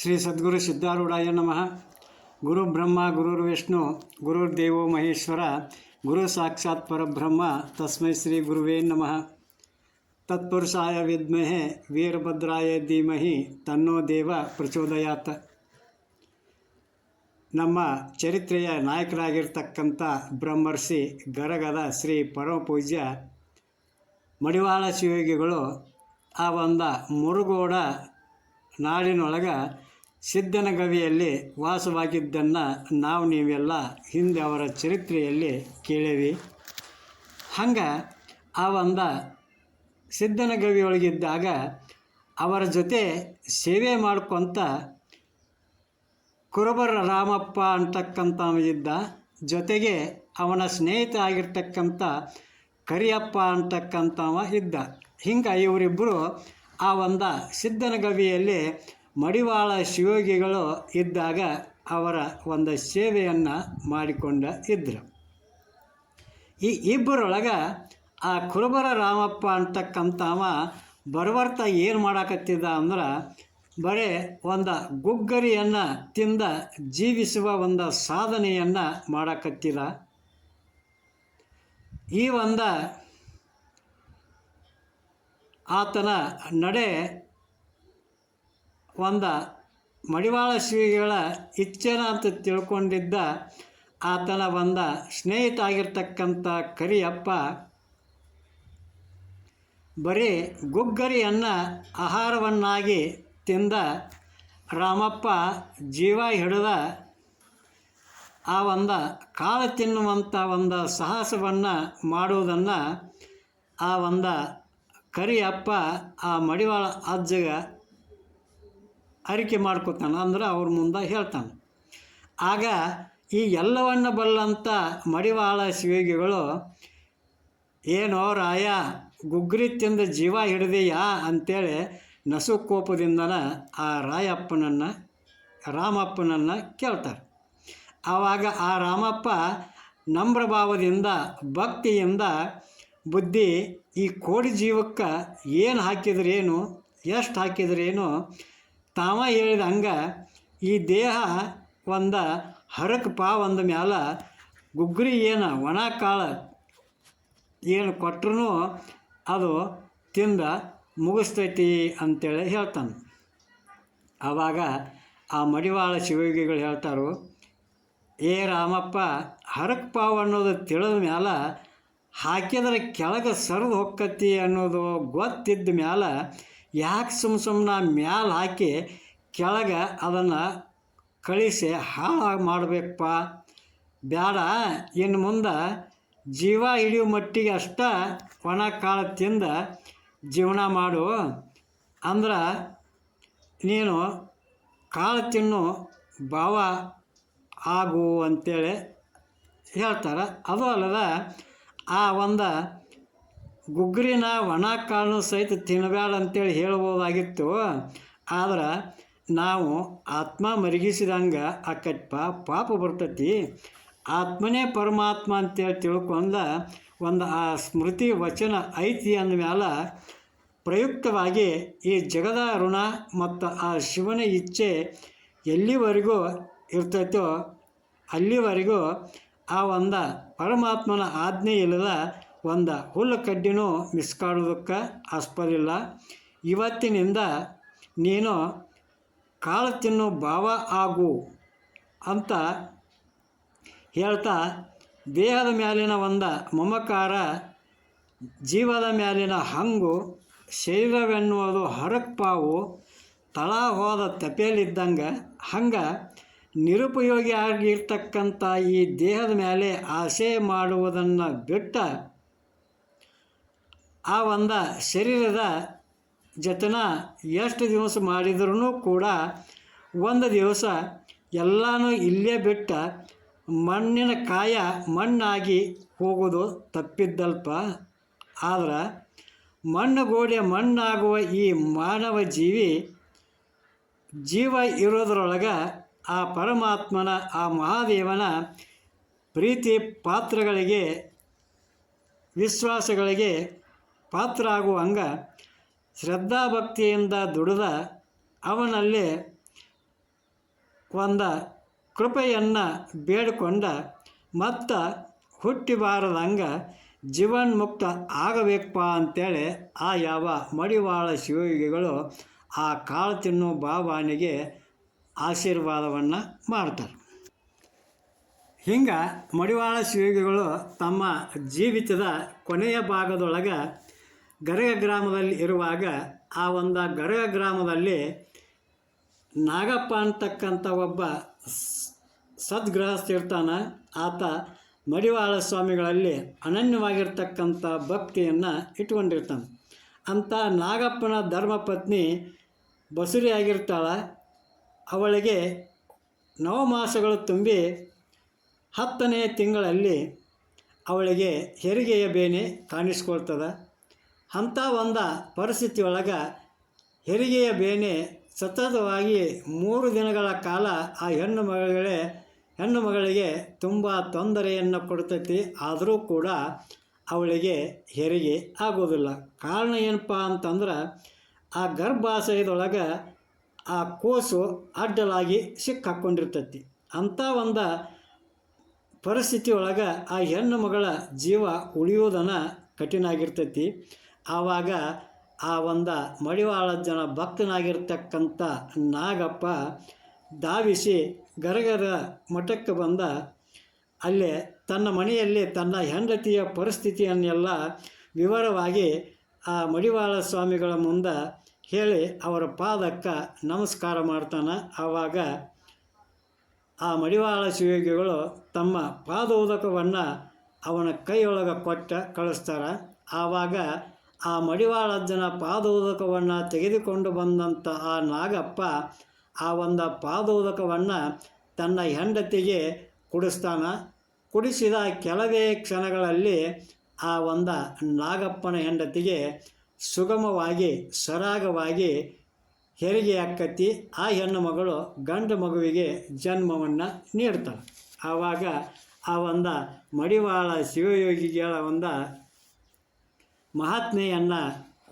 ಶ್ರೀ ಸದ್ಗುರು ಸಿದ್ಧಾರೂಢಾಯ ನಮಃ. ಗುರು ಬ್ರಹ್ಮ ಗುರುರ್ವಿಷ್ಣು ಗುರುರ್ದೇವೋ ಮಹೇಶ್ವರ ಗುರು ಸಾಕ್ಷಾತ್ ಪರಬ್ರಹ್ಮ ತಸ್ಮೈ ಶ್ರೀ ಗುರುವೇ ನಮಃ. ತತ್ಪುರುಷಾಯ ವಿದ್ಮಹೆ ವೀರಭದ್ರಾಯ ಧೀಮಹಿ ತನ್ನೋ ದೇವ ಪ್ರಚೋದಯಾತ್. ನಮ್ಮ ಚರಿತ್ರೆಯ ನಾಯಕರಾಗಿರ್ತಕ್ಕಂಥ ಬ್ರಹ್ಮರ್ಷಿ ಗರಗದ ಶ್ರೀ ಪರಮಪೂಜ್ಯ ಮಡಿವಾಳ ಶಿವಯೋಗಿಗಳು ಆ ಒಂದು ಮುರುಗೋಡ ನಾಡಿನೊಳಗೆ ಸಿದ್ದನಗವಿಯಲ್ಲಿ ವಾಸವಾಗಿದ್ದನ್ನು ನಾವು ನೀವೆಲ್ಲ ಹಿಂದೆ ಅವರ ಚರಿತ್ರೆಯಲ್ಲಿ ಕೇಳೇವಿ. ಹಂಗೆ ಆ ಒಂದು ಸಿದ್ದನಗವಿಯೊಳಗಿದ್ದಾಗ ಅವರ ಜೊತೆ ಸೇವೆ ಮಾಡ್ಕೊತ ಕುರುಬರ ರಾಮಪ್ಪ ಅಂತಕ್ಕಂಥವ ಇದ್ದ. ಜೊತೆಗೆ ಅವನ ಸ್ನೇಹಿತ ಆಗಿರ್ತಕ್ಕಂಥ ಕರಿಯಪ್ಪ ಅಂತಕ್ಕಂಥವ ಇದ್ದ. ಹಿಂಗೆ ಇವರಿಬ್ಬರು ಆ ಒಂದು ಸಿದ್ದನಗವಿಯಲ್ಲಿ ಮಡಿವಾಳ ಶಿವಯೋಗಿಗಳು ಇದ್ದಾಗ ಅವರ ಒಂದು ಸೇವೆಯನ್ನು ಮಾಡಿಕೊಂಡ ಇದ್ದರು. ಈ ಇಬ್ಬರೊಳಗೆ ಆ ಕುರುಬರ ರಾಮಪ್ಪ ಅಂತಕ್ಕಂಥವ ಬರಬರ್ತ ಏನು ಮಾಡಾಕತ್ತಿದ್ದ ಅಂದ್ರೆ ಬರೀ ಒಂದು ಗುಗ್ಗರಿಯನ್ನು ತಿಂದ ಜೀವಿಸುವ ಒಂದು ಸಾಧನೆಯನ್ನು ಮಾಡಾಕತ್ತಿದ. ಈ ಒಂದು ಆತನ ನಡೆ ಒಂದು ಮಡಿವಾಳ ಶ್ರೀಗಳ ಇಚ್ಛೆನ ಅಂತ ತಿಳ್ಕೊಂಡಿದ್ದ ಆತನ ಒಂದು ಸ್ನೇಹಿತ ಆಗಿರ್ತಕ್ಕಂಥ ಕರಿಯಪ್ಪ ಬರೀ ಗುಗ್ಗರಿಯನ್ನು ಆಹಾರವನ್ನಾಗಿ ತಿಂದ ರಾಮಪ್ಪ ಜೀವ ಹಿಡಿದ ಆ ಒಂದು ಕಾಳು ತಿನ್ನುವಂಥ ಒಂದು ಸಾಹಸವನ್ನು ಮಾಡುವುದನ್ನು ಆ ಒಂದು ಕರಿಯಪ್ಪ ಆ ಮಡಿವಾಳ ಅಜ್ಜಗೆ ಅರಿಕೆ ಮಾಡ್ಕೊತಾನೆ, ಅಂದ್ರೆ ಅವ್ರ ಮುಂದೆ ಹೇಳ್ತಾನೆ. ಆಗ ಈ ಎಲ್ಲವನ್ನು ಬಲ್ಲಂಥ ಮಡಿವಾಳ ಶಿವಯೋಗಿಗಳು ಏನೋ ರಾಯ ಗುಗ್ಗರಿ ತಿಂದ ಜೀವ ಹಿಡಿದೆಯಾ ಅಂಥೇಳಿ ನಸುಕೋಪದಿಂದನ ಆ ರಾಮಪ್ಪನನ್ನು ಕೇಳ್ತಾರೆ. ಆವಾಗ ಆ ರಾಮಪ್ಪ ನಮ್ರಭಾವದಿಂದ ಭಕ್ತಿಯಿಂದ ಬುದ್ಧಿ ಈ ಕೋಡಿ ಜೀವಕ್ಕೆ ಏನು ಹಾಕಿದ್ರೇನು ಎಷ್ಟು ಹಾಕಿದ್ರೇನು ತಾವ ಹೇಳಿದ ಹಂಗೆ ಈ ದೇಹ ಒಂದು ಹರಕು ಒಂದು ಮ್ಯಾಲ ಗುಗ್ಗರಿ ಏನು ಒಣ ಕಾಳು ಏನು ಕೊಟ್ಟರು ಅದು ತಿಂದ ಮುಗಿಸ್ತೈತಿ ಅಂತೇಳಿ ಹೇಳ್ತಾನೆ. ಆವಾಗ ಆ ಮಡಿವಾಳ ಶಿವಯೋಗಿಗಳು ಹೇಳ್ತಾರೋ, ಏ ರಾಮಪ್ಪ, ಹರಕು ಪಾವು ಅನ್ನೋದು ತಿಳಿದ ಮ್ಯಾಲ ಹಾಕಿದ್ರೆ ಕೆಳಗೆ ಸರಿದು ಹೊಕ್ಕತಿ ಅನ್ನೋದು ಗೊತ್ತಿದ್ದ ಮ್ಯಾಲ ಯಾಕೆ ಸುಮ್ಮನೆ ಮ್ಯಾಲೆ ಹಾಕಿ ಕೆಳಗೆ ಅದನ್ನು ಕಳಿಸಿ ಹಾಳಾಗಿ ಮಾಡಬೇಕಪ್ಪ, ಬೇಡ. ಇನ್ನು ಮುಂದೆ ಜೀವ ಹಿಡಿಯೋ ಮಟ್ಟಿಗೆ ಅಷ್ಟ ಒಣ ಕಾಳು ತಿಂದ ಜೀವನ ಮಾಡು, ಅಂದ್ರೆ ನೀನು ಕಾಳು ತಿನ್ನು ಭಾವ ಆಗು ಅಂತೇಳಿ ಹೇಳ್ತಾರೆ. ಅದು ಅಲ್ಲದ ಆ ಒಂದು ಗುಗ್ಗರಿನ ಒಣ ಕಾಳನ್ನು ಸಹಿತ ತಿನ್ನಬೇಡ ಅಂತೇಳಿ ಹೇಳ್ಬೋದಾಗಿತ್ತು. ಆದ್ರೆ ನಾವು ಆತ್ಮ ಮರಗಿಸಿದಂಗೆ ಆಕೈತಪ್ಪ, ಪಾಪ ಬರ್ತೈತಿ. ಆತ್ಮನೇ ಪರಮಾತ್ಮ ಅಂತೇಳಿ ತಿಳ್ಕೊಂಡ ಒಂದು ಆ ಸ್ಮೃತಿ ವಚನ ಐತಿ ಅಂದಮೇಲೆ ಪ್ರಯುಕ್ತವಾಗಿ ಈ ಜಗದ ಋಣ ಮತ್ತು ಆ ಶಿವನ ಇಚ್ಛೆ ಎಲ್ಲಿವರೆಗೂ ಇರ್ತೈತೋ ಅಲ್ಲಿವರೆಗೂ ಆ ಒಂದು ಪರಮಾತ್ಮನ ಆಜ್ಞೆ ಇಲ್ಲದ ಒಂದು ಹುಲ್ಲು ಕಡ್ಡಿನೂ ಮಿಸ್ಕಾಡೋದಕ್ಕೆ ಆಸ್ಪದಿಲ್ಲ. ಇವತ್ತಿನಿಂದ ನೀನು ಕಾಳು ತಿನ್ನೋ ಭಾವ ಆಗು ಅಂತ ಹೇಳ್ತಾ ದೇಹದ ಮೇಲಿನ ಒಂದು ಮಮಕಾರ, ಜೀವದ ಮೇಲಿನ ಹಂಗು, ಶರೀರವೆನ್ನುವುದು ಹರಕು ಪಾವು ತಳ ಹೋದ ತಪೆಯಲ್ಲಿದ್ದಂಗೆ ಹಂಗೆ ನಿರುಪಯೋಗಿ ಆಗಿರ್ತಕ್ಕಂಥ ಈ ದೇಹದ ಮೇಲೆ ಆಸೆ ಮಾಡುವುದನ್ನು ಬಿಟ್ಟ ಆ ಒಂದು ಶರೀರದ ಜತನ ಎಷ್ಟು ದಿವಸ ಮಾಡಿದ್ರೂ ಕೂಡ ಒಂದು ದಿವಸ ಎಲ್ಲನೂ ಇಲ್ಲೇ ಬಿಟ್ಟ ಮಣ್ಣಿನ ಕಾಯ ಮಣ್ಣಾಗಿ ಹೋಗೋದು ತಪ್ಪಿದ್ದಲ್ಪ. ಆದ್ರೆ ಮಣ್ಣು ಗೋಡೆ ಮಣ್ಣಾಗುವ ಈ ಮಾನವ ಜೀವ ಇರೋದ್ರೊಳಗೆ ಆ ಪರಮಾತ್ಮನ ಆ ಮಹಾದೇವನ ಪ್ರೀತಿ ಪಾತ್ರಗಳಿಗೆ ವಿಶ್ವಾಸಗಳಿಗೆ ಪಾತ್ರ ಆಗುವಂಗೆ ಶ್ರದ್ಧಾಭಕ್ತಿಯಿಂದ ದುಡಿದ ಅವನಲ್ಲಿ ಒಂದು ಕೃಪೆಯನ್ನು ಬೇಡಿಕೊಂಡ ಮತ್ತು ಹುಟ್ಟಿಬಾರದಂಗೆ ಜೀವನ್ಮುಕ್ತ ಆಗಬೇಕಪ್ಪ ಅಂಥೇಳಿ ಆ ಯಾವ ಮಡಿವಾಳ ಶಿವಯೋಗಿಗಳು ಆ ಕಾಳು ತಿನ್ನೋ ಬಾಬಾನಿಗೆ ಆಶೀರ್ವಾದವನ್ನು ಮಾಡ್ತಾರೆ. ಹಿಂಗೆ ಮಡಿವಾಳ ಶಿವಯೋಗಿಗಳು ತಮ್ಮ ಜೀವಿತದ ಕೊನೆಯ ಭಾಗದೊಳಗೆ ಗರಗ ಗ್ರಾಮದಲ್ಲಿ ಇರುವಾಗ ಆ ಒಂದು ಗರಗ ಗ್ರಾಮದಲ್ಲಿ ನಾಗಪ್ಪ ಅಂತಕ್ಕಂಥ ಒಬ್ಬ ಸದ್ಗೃಹಸ್ಥ ಇರ್ತಾನೆ. ಆತ ಮಡಿವಾಳ ಸ್ವಾಮಿಗಳಲ್ಲಿ ಅನನ್ಯವಾಗಿರ್ತಕ್ಕಂಥ ಭಕ್ತಿಯನ್ನು ಇಟ್ಕೊಂಡಿರ್ತಾನೆ. ಅಂಥ ನಾಗಪ್ಪನ ಧರ್ಮಪತ್ನಿ ಬಸುರಿ ಆಗಿರ್ತಾಳೆ. ಅವಳಿಗೆ ನವಮಾಸಗಳು ತುಂಬಿ 10ನೇ ತಿಂಗಳಲ್ಲಿ ಅವಳಿಗೆ ಹೆರಿಗೆಯ ಬೇನೆ ಕಾಣಿಸ್ಕೊಳ್ತದೆ. ಅಂಥ ಒಂದು ಪರಿಸ್ಥಿತಿ ಒಳಗೆ ಹೆರಿಗೆಯ ಬೇನೆ ಸತತವಾಗಿ 3 ದಿನಗಳ ಕಾಲ ಆ ಹೆಣ್ಣು ಮಗಳಿಗೆ ತುಂಬ ತೊಂದರೆಯನ್ನು ಕೊಡ್ತೈತಿ. ಆದರೂ ಕೂಡ ಅವಳಿಗೆ ಹೆರಿಗೆ ಆಗೋದಿಲ್ಲ. ಕಾರಣ ಏನಪ್ಪ ಅಂತಂದ್ರೆ ಆ ಗರ್ಭಾಶಯದೊಳಗೆ ಆ ಕೂಸು ಅಡ್ಡಲಾಗಿ ಸಿಕ್ಕಾಕ್ಕೊಂಡಿರ್ತೈತಿ. ಅಂಥ ಒಂದು ಪರಿಸ್ಥಿತಿ ಒಳಗೆ ಆ ಹೆಣ್ಣು ಮಗಳ ಜೀವ ಉಳಿಯೋದನ್ನು ಕಠಿಣ ಆಗಿರ್ತೈತಿ. ಆವಾಗ ಆ ಒಂದು ಮಡಿವಾಳ ಜನ ಭಕ್ತನಾಗಿರ್ತಕ್ಕಂಥ ನಾಗಪ್ಪ ಧಾವಿಸಿ ಗರಗರ ಮಠಕ್ಕೆ ಬಂದ. ಅಲ್ಲೇ ತನ್ನ ಮನೆಯಲ್ಲಿ ತನ್ನ ಹೆಂಡತಿಯ ಪರಿಸ್ಥಿತಿಯನ್ನೆಲ್ಲ ವಿವರವಾಗಿ ಆ ಮಡಿವಾಳ ಸ್ವಾಮಿಗಳ ಮುಂದೆ ಹೇಳಿ ಅವರ ಪಾದಕ್ಕೆ ನಮಸ್ಕಾರ ಮಾಡ್ತಾನೆ. ಆವಾಗ ಆ ಮಡಿವಾಳ ಶಿವಯೋಗಿಗಳು ತಮ್ಮ ಪಾದೋದಕವನ್ನು ಅವನ ಕೈಯೊಳಗೆ ಕೊಟ್ಟು ಕಳಿಸ್ತಾರೆ. ಆವಾಗ ಆ ಮಡಿವಾಳಜ್ಜನ ಪಾದೋದಕವನ್ನು ತೆಗೆದುಕೊಂಡು ಬಂದಂಥ ಆ ನಾಗಪ್ಪ ಆ ಒಂದು ಪಾದೋದಕವನ್ನು ತನ್ನ ಹೆಂಡತಿಗೆ ಕುಡಿಸ್ತಾನೆ. ಕುಡಿಸಿದ ಕೆಲವೇ ಕ್ಷಣಗಳಲ್ಲಿ ಆ ಒಂದು ನಾಗಪ್ಪನ ಹೆಂಡತಿಗೆ ಸುಗಮವಾಗಿ ಸರಾಗವಾಗಿ ಹೆರಿಗೆ ಆಕ್ಕತಿ. ಆ ಹೆಣ್ಣು ಮಗಳು ಗಂಡು ಮಗುವಿಗೆ ಜನ್ಮವನ್ನು ನೀಡ್ತಾಳೆ. ಆವಾಗ ಆ ಒಂದು ಮಡಿವಾಳ ಶಿವಯೋಗಿಗಳ ಒಂದು ಮಹಾತ್ಮೆಯನ್ನು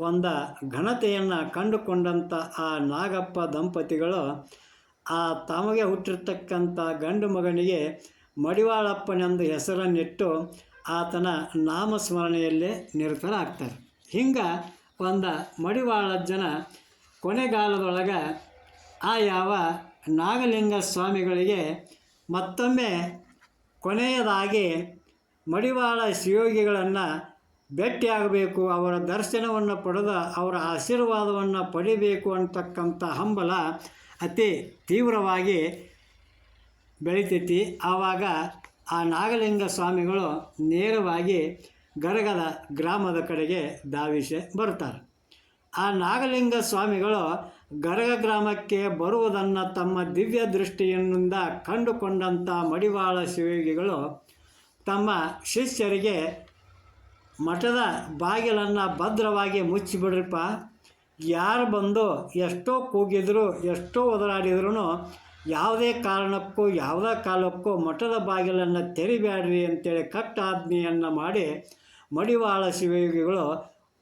ಒಂದು ಘನತೆಯನ್ನು ಕಂಡುಕೊಂಡಂಥ ಆ ನಾಗಪ್ಪ ದಂಪತಿಗಳು ಆ ತಮಗೆ ಹುಟ್ಟಿರ್ತಕ್ಕಂಥ ಗಂಡು ಮಗನಿಗೆ ಮಡಿವಾಳಪ್ಪನೆಂದು ಹೆಸರನ್ನಿಟ್ಟು ಆತನ ನಾಮಸ್ಮರಣೆಯಲ್ಲೇ ನಿರತರಾಗ್ತಾರೆ. ಹಿಂಗೆ ಒಂದು ಮಡಿವಾಳಜ್ಜನ ಕೊನೆಗಾಲದೊಳಗೆ ಆ ಯಾವ ನಾಗಲಿಂಗ ಸ್ವಾಮಿಗಳಿಗೆ ಮತ್ತೊಮ್ಮೆ ಕೊನೆಯದಾಗಿ ಮಡಿವಾಳ ಶಿವಯೋಗಿಗಳನ್ನು ಭೇಟಿಯಾಗಬೇಕು, ಅವರ ದರ್ಶನವನ್ನು ಪಡೆದು ಅವರ ಆಶೀರ್ವಾದವನ್ನು ಪಡಿಬೇಕು ಅಂತಕ್ಕಂಥ ಹಂಬಲ ಅತಿ ತೀವ್ರವಾಗಿ ಬೆಳಿತೈತಿ. ಆವಾಗ ಆ ನಾಗಲಿಂಗ ಸ್ವಾಮಿಗಳು ನೇರವಾಗಿ ಗರಗದ ಗ್ರಾಮದ ಕಡೆಗೆ ಧಾವಿಸಿ ಬರ್ತಾರೆ. ಆ ನಾಗಲಿಂಗ ಸ್ವಾಮಿಗಳು ಗರಗ ಗ್ರಾಮಕ್ಕೆ ಬರುವುದನ್ನು ತಮ್ಮ ದಿವ್ಯ ದೃಷ್ಟಿಯಿಂದ ಕಂಡುಕೊಂಡಂಥ ಮಡಿವಾಳ ಶಿವಯೋಗಿಗಳು ತಮ್ಮ ಶಿಷ್ಯರಿಗೆ ಮಠದ ಬಾಗಿಲನ್ನು ಭದ್ರವಾಗಿ ಮುಚ್ಚಿಬಿಡ್ರಿಪ್ಪ, ಯಾರು ಬಂದು ಎಷ್ಟೋ ಕೂಗಿದ್ರು ಎಷ್ಟೋ ಒದರಾಡಿದ್ರು ಯಾವುದೇ ಕಾರಣಕ್ಕೂ ಯಾವುದೇ ಕಾಲಕ್ಕೂ ಮಠದ ಬಾಗಿಲನ್ನು ತೆರಿಬ್ಯಾಡ್ರಿ ಅಂತೇಳಿ ಕಟ್ಟಾಜ್ಞೆಯನ್ನು ಮಾಡಿ ಮಡಿವಾಳ ಶಿವಯೋಗಿಗಳು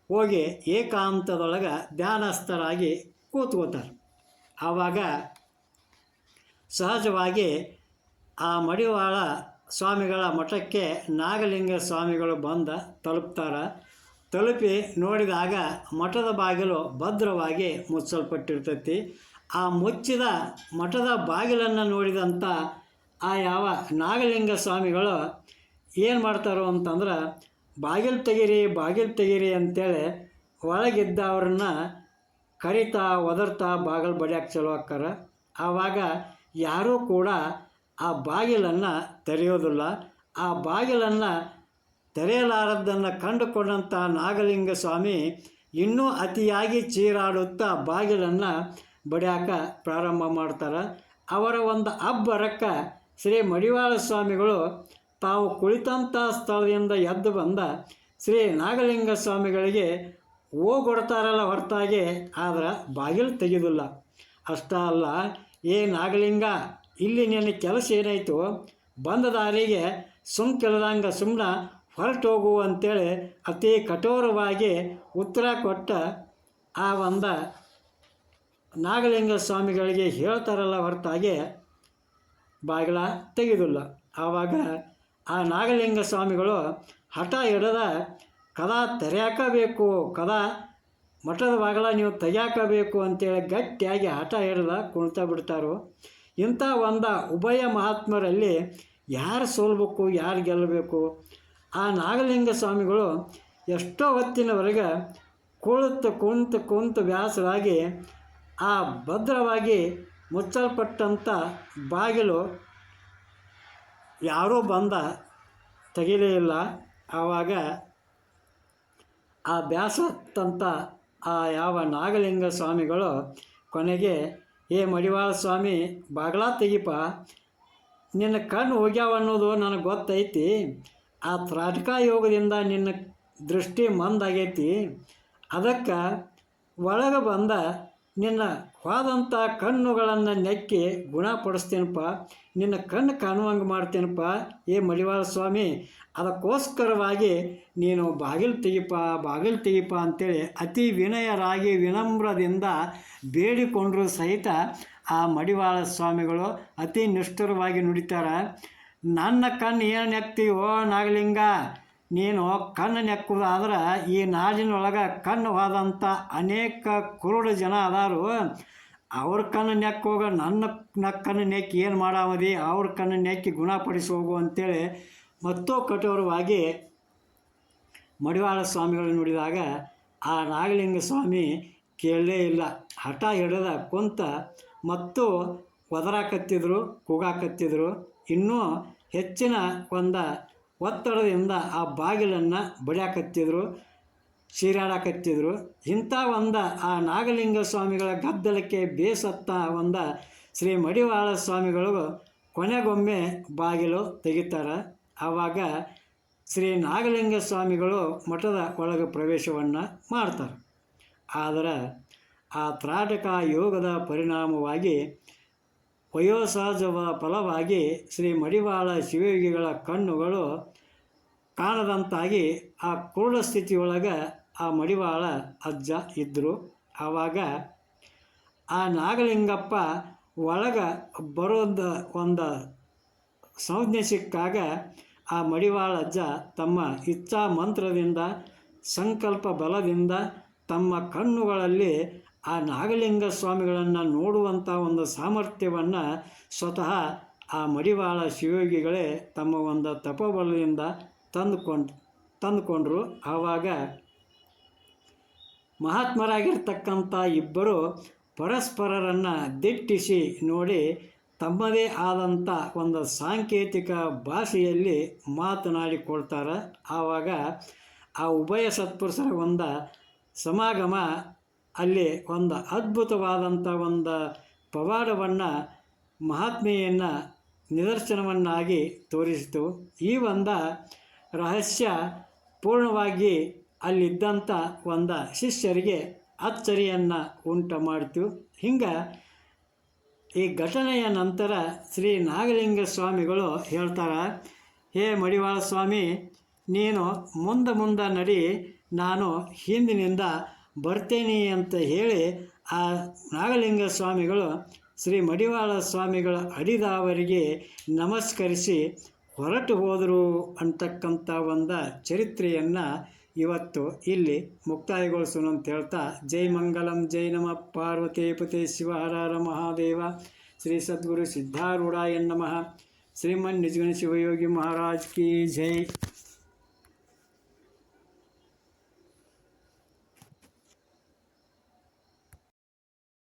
ಹೋಗಿ ಏಕಾಂತದೊಳಗೆ ಧ್ಯಾನಸ್ಥರಾಗಿ ಕೂತ್ಕೋತಾರೆ. ಆವಾಗ ಸಹಜವಾಗಿ ಆ ಮಡಿವಾಳ ಸ್ವಾಮಿಗಳ ಮಠಕ್ಕೆ ನಾಗಲಿಂಗ ಸ್ವಾಮಿಗಳು ತಲುಪ್ತಾರೆ. ತಲುಪಿ ನೋಡಿದಾಗ ಮಠದ ಬಾಗಿಲು ಭದ್ರವಾಗಿ ಮುಚ್ಚಲ್ಪಟ್ಟಿರ್ತೈತಿ. ಆ ಮುಚ್ಚಿದ ಮಠದ ಬಾಗಿಲನ್ನು ನೋಡಿದಂಥ ಆ ಯಾವ ನಾಗಲಿಂಗ ಸ್ವಾಮಿಗಳು ಏನು ಮಾಡ್ತಾರೋ ಅಂತಂದ್ರೆ ಬಾಗಿಲು ತೆಗೀರಿ ಅಂತೇಳಿ ಒಳಗಿದ್ದವ್ರನ್ನ ಕರಿತಾ ಒದರ್ತಾ ಬಾಗಿಲು ಬಡಿಯೋಕೆ ಚಲೋ ಆಕ್ಕಾರ. ಆವಾಗ ಯಾರೂ ಕೂಡ ಆ ಬಾಗಿಲನ್ನು ತೆರೆಯೋದಿಲ್ಲ. ಆ ಬಾಗಿಲನ್ನು ತೆರೆಯಲಾರದ್ದನ್ನು ಕಂಡುಕೊಂಡಂಥ ನಾಗಲಿಂಗ ಸ್ವಾಮಿ ಇನ್ನೂ ಅತಿಯಾಗಿ ಚೀರಾಡುತ್ತಾ ಬಾಗಿಲನ್ನು ಬಡಿಯಾಕ ಪ್ರಾರಂಭ ಮಾಡ್ತಾರೆ. ಅವರ ಒಂದು ಅಬ್ಬರಕ್ಕೆ ಶ್ರೀ ಮಡಿವಾಳ ಸ್ವಾಮಿಗಳು ತಾವು ಕುಳಿತಂಥ ಸ್ಥಳದಿಂದ ಎದ್ದು ಬಂದ ಶ್ರೀ ನಾಗಲಿಂಗ ಸ್ವಾಮಿಗಳಿಗೆ ಹೋಗೊಡ್ತಾರಲ್ಲ ಹೊರತಾಗಿ ಆದ್ರೆ ಬಾಗಿಲು ತೆಗೆದಿಲ್ಲ. ಅಷ್ಟೇ ಅಲ್ಲ, ಏ ನಾಗಲಿಂಗ, ಇಲ್ಲಿ ನಿನ್ನ ಕೆಲಸ ಏನಾಯಿತು, ಬಂದ ದಾರಿಗೆ ಸುಮ್ಕೆಲ್ದಂಗೆ ಸುಮ್ಮನೆ ಹೊರಟು ಹೋಗು ಅಂತೇಳಿ ಅತಿ ಕಠೋರವಾಗಿ ಉತ್ತರ ಕೊಟ್ಟ ಆ ಒಂದು ನಾಗಲಿಂಗ ಸ್ವಾಮಿಗಳಿಗೆ ಹೇಳ್ತಾರಲ್ಲ ಹೊರತಾಗಿ ಬಾಗಿಲ ತೆಗೆದಿಲ್ಲ. ಆವಾಗ ಆ ನಾಗಲಿಂಗ ಸ್ವಾಮಿಗಳು ಹಠ ಹಿಡದ ಕದ ತೆರೆಯಾಕಬೇಕು, ಕದ ಮಠದ ಬಾಗಿಲ ನೀವು ತೆಗಿಯಾಕಬೇಕು ಅಂತೇಳಿ ಗಟ್ಟಿಯಾಗಿ ಹಠ ಹಿಡ್ದ ಕುಣಿತಾ ಬಿಡ್ತಾರೋ. ಇಂಥ ಒಂದು ಉಭಯ ಮಹಾತ್ಮರಲ್ಲಿ ಯಾರು ಸೋಲ್ಬೇಕು, ಯಾರು ಗೆಲ್ಲಬೇಕು? ಆ ನಾಗಲಿಂಗ ಸ್ವಾಮಿಗಳು ಎಷ್ಟೋ ಹೊತ್ತಿನವರೆಗೆ ಕುಂತು ಬೇಸರಾಗಿ ಆ ಭದ್ರವಾಗಿ ಮುಚ್ಚಲ್ಪಟ್ಟಂಥ ಬಾಗಿಲು ಯಾರೂ ಬಂದ ತೆಗಿಲೇ ಇಲ್ಲ. ಆವಾಗ ಆ ಬ್ಯಾಸತ್ತಂಥ ಆ ಯಾವ ನಾಗಲಿಂಗ ಸ್ವಾಮಿಗಳು ಕೊನೆಗೆ, ಏ ಮಡಿವಾಳ ಸ್ವಾಮಿ ಬಾಗಿಲ ತೆಗಿಪ, ನಿನ್ನ ಕಣ್ಣು ಹೋಗ್ಯಾವ ಅನ್ನೋದು ನನಗೆ ಗೊತ್ತೈತಿ. ಆ ತ್ರಾಟಕ ಯೋಗದಿಂದ ನಿನ್ನ ದೃಷ್ಟಿ ಮಂದಾಗೈತಿ. ಅದಕ್ಕೆ ಒಳಗೆ ಬಂದ ನಿನ್ನ ಹೋದಂಥ ಕಣ್ಣುಗಳನ್ನು ನೆಕ್ಕಿ ಗುಣಪಡಿಸ್ತೀನಪ್ಪ, ನಿನ್ನ ಕಣ್ಣು ಕಾಣುವಂಗೆ ಮಾಡ್ತೀನಪ್ಪ ಏ ಮಡಿವಾಳ ಸ್ವಾಮಿ. ಅದಕ್ಕೋಸ್ಕರವಾಗಿ ನೀನು ಬಾಗಿಲು ತೆಗಿಪ ಅಂತೇಳಿ ಅತಿ ವಿನಯರಾಗಿ ವಿನಮ್ರದಿಂದ ಬೇಡಿಕೊಂಡರೂ ಸಹಿತ ಆ ಮಡಿವಾಳ ಸ್ವಾಮಿಗಳು ಅತಿ ನಿಷ್ಠುರವಾಗಿ ನುಡಿತಾರೆ. ನನ್ನ ಕಣ್ಣು ಏನು ನೆಕ್ತೀವೋ ನಾಗಲಿಂಗ, ನೀನು ಕಣ್ಣು ನೆಕ್ಕುವುದಾದ್ರೆ ಈ ನಾಡಿನೊಳಗೆ ಕಣ್ಣು ಹೋದಂಥ ಅನೇಕ ಕುರುಡು ಜನ ಅದಾರು, ಅವ್ರ ಕಣ್ಣು ನೆಕ್ಕೋಗ ನನ್ನ ಕಣ್ಣು ನೆಕ್ಕಿ ಏನು ಮಾಡಾಮದಿ, ಅವ್ರ ಕಣ್ಣು ನೆಕ್ಕಿ ಗುಣಪಡಿಸಿ ಹೋಗು ಅಂತೇಳಿ ಮತ್ತೂ ಕಠೋರವಾಗಿ ಮಡಿವಾಳ ಸ್ವಾಮಿಗಳು ನುಡಿದಾಗ ಆ ನಾಗಲಿಂಗ ಸ್ವಾಮಿ ಕೇಳಲೇ ಇಲ್ಲ. ಹಠ ಹಿಡಿದ ಕುಂತ ಮತ್ತು ಒದರಾಕತ್ತಿದ್ರು, ಕೂಗಾಕತ್ತಿದ್ರು. ಇನ್ನೂ ಹೆಚ್ಚಿನ ಒಂದು ಒತ್ತಡದಿಂದ ಆ ಬಾಗಿಲನ್ನು ಬಡಿಯಾಕತ್ತಿದ್ರು, ಚೀರಾಡಕತ್ತಿದ್ರು. ಇಂಥ ಒಂದು ಆ ನಾಗಲಿಂಗ ಸ್ವಾಮಿಗಳ ಗದ್ದಲಕ್ಕೆ ಬೇಸತ್ತ ಒಂದು ಶ್ರೀ ಮಡಿವಾಳ ಸ್ವಾಮಿಗಳು ಕೊನೆಗೊಮ್ಮೆ ಬಾಗಿಲು ತೆಗಿತಾರೆ. ಆವಾಗ ಶ್ರೀ ನಾಗಲಿಂಗ ಸ್ವಾಮಿಗಳು ಮಠದ ಒಳಗೆ ಪ್ರವೇಶವನ್ನು ಮಾಡ್ತಾರೆ. ಆದರೆ ಆ ತ್ರಾಟಕ ಯೋಗದ ಪರಿಣಾಮವಾಗಿ ವಯೋಸಹಜದ ಫಲವಾಗಿ ಶ್ರೀ ಮಡಿವಾಳ ಶಿವಯೋಗಿಗಳ ಕಣ್ಣುಗಳು ಕಾಣದಂತಾಗಿ ಆ ಕುರುಡ ಸ್ಥಿತಿಯೊಳಗೆ ಆ ಮಡಿವಾಳ ಅಜ್ಜ ಇದ್ದರು. ಆವಾಗ ಆ ನಾಗಲಿಂಗಪ್ಪ ಒಳಗೆ ಬರೋದು ಒಂದು ಸಂಜ್ಞೆ ಸಿಕ್ಕಾಗ ಆ ಮಡಿವಾಳ ಅಜ್ಜ ತಮ್ಮ ಇಚ್ಛಾ ಮಂತ್ರದಿಂದ ಸಂಕಲ್ಪ ಬಲದಿಂದ ತಮ್ಮ ಕಣ್ಣುಗಳಲ್ಲಿ ಆ ನಾಗಲಿಂಗ ಸ್ವಾಮಿಗಳನ್ನು ನೋಡುವಂಥ ಒಂದು ಸಾಮರ್ಥ್ಯವನ್ನು ಸ್ವತಃ ಆ ಮಡಿವಾಳ ಶಿವಯೋಗಿಗಳೇ ತಮ್ಮ ಒಂದು ತಪೋಬಲದಿಂದ ತಂದುಕೊಂಡ್ರು. ಆವಾಗ ಮಹಾತ್ಮರಾಗಿರ್ತಕ್ಕಂಥ ಇಬ್ಬರು ಪರಸ್ಪರರನ್ನು ದಿಟ್ಟಿಸಿ ನೋಡಿ ತಮ್ಮದೇ ಆದಂಥ ಒಂದು ಸಾಂಕೇತಿಕ ಭಾಷೆಯಲ್ಲಿ ಮಾತನಾಡಿಕೊಳ್ತಾರೆ. ಆವಾಗ ಆ ಉಭಯ ಸತ್ಪುರುಷರ ಒಂದು ಸಮಾಗಮ ಅಲ್ಲಿ ಒಂದು ಅದ್ಭುತವಾದಂಥ ಒಂದು ಪವಾಡವನ್ನು ಮಹಾತ್ಮೆಯನ್ನು ನಿದರ್ಶನವನ್ನಾಗಿ ತೋರಿಸಿತು. ಈ ಒಂದು ರಹಸ್ಯ ಪೂರ್ಣವಾಗಿ ಅಲ್ಲಿದ್ದಂಥ ಒಂದು ಶಿಷ್ಯರಿಗೆ ಅಚ್ಚರಿಯನ್ನು ಉಂಟು ಮಾಡಿತು. ಹಿಂಗೆ ಈ ಘಟನೆಯ ನಂತರ ಶ್ರೀ ನಾಗಲಿಂಗ ಸ್ವಾಮಿಗಳು ಹೇಳ್ತಾರೆ, ಹೇ ಮಡಿವಾಳ ಸ್ವಾಮಿ, ನೀನು ಮುಂದೆ ನಡಿ, ನಾನು ಹಿಂದಿನಿಂದ ಬರ್ತೇನೆ ಅಂತ ಹೇಳಿ ಆ ನಾಗಲಿಂಗ ಸ್ವಾಮಿಗಳು ಶ್ರೀ ಮಡಿವಾಳ ಸ್ವಾಮಿಗಳ ಅಡಿದಾವರಿಗೆ ನಮಸ್ಕರಿಸಿ ಹೊರಟು ಹೋದರು ಅಂತಕ್ಕಂಥ ಒಂದು ಚರಿತ್ರೆಯನ್ನು ಇವತ್ತು ಇಲ್ಲಿ ಮುಕ್ತಾಯಗೊಳಿಸೋಣ ಅಂತ ಹೇಳ್ತಾ, ಜೈ ಮಂಗಲಂ, ಜೈ ನಮಃ ಪಾರ್ವತೀಪತೆ ಶಿವ ಹರ ಹರ ಮಹಾದೇವ. ಶ್ರೀ ಸದ್ಗುರು ಸಿದ್ಧಾರೂಢಾಯ ನಮಃ. ಶ್ರೀಮನ್ ನಿಜಗುಣ ಶಿವಯೋಗಿ ಮಹಾರಾಜ್ ಕಿ ಜೈ.